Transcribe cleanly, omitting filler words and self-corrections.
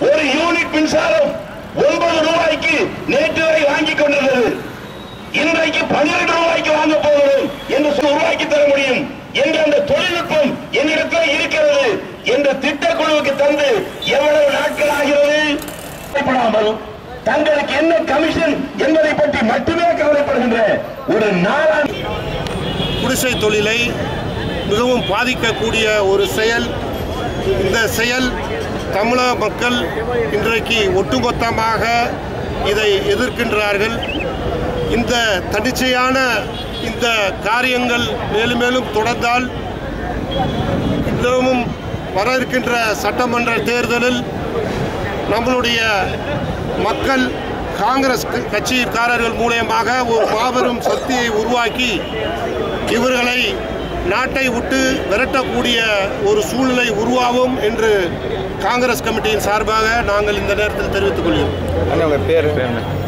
ஒரு யூனிட் மின்சாரம் 9 ரூபாய்க்கு நேற்று வரை வாங்கிக் கொண்டிருந்தது. இன்றைக்கு 12 ரூபாய்க்கு வாங்க போகிறோம் என்று உருவாக்கி தர முடியும் என்ற அந்த தொழில்நுட்பம் என்னிடத்தில் இருக்கிறது என்று திட்டக்குழுவுக்கு தந்து எவ்வளவு நாட்கள் ஆகிறது? தங்களுக்கு என்ன கமிஷன் என்பதை பற்றி மட்டுமே கவலைப்படுகின்ற ஒரு நாளாக குடிசை தொழிலை மிகவும் பாதிக்கக்கூடிய ஒரு செயல். இந்த செயல் தமிழக மக்கள் இன்றைக்கு ஒட்டுமொத்தமாக இதை எதிர்க்கின்றார்கள். இந்த தன்னிச்சையான இந்த காரியங்கள் மேலும் மேலும் தொடர்ந்தால் இன்னமும் வர இருக்கின்ற சட்டமன்ற தேர்தலில் நம்மளுடைய மக்கள் காங்கிரஸ் கட்சிக்காரர்கள் மூலமாக ஒரு மாபெரும் சக்தியை உருவாக்கி இவர்களை நாட்டை விட்டு விரட்டக்கூடிய ஒரு சூழ்நிலை உருவாகும் என்று காங்கிரஸ் கமிட்டியின் சார்பாக நாங்கள் இந்த நேரத்தில் தெரிவித்துக் கொள்கிறோம்.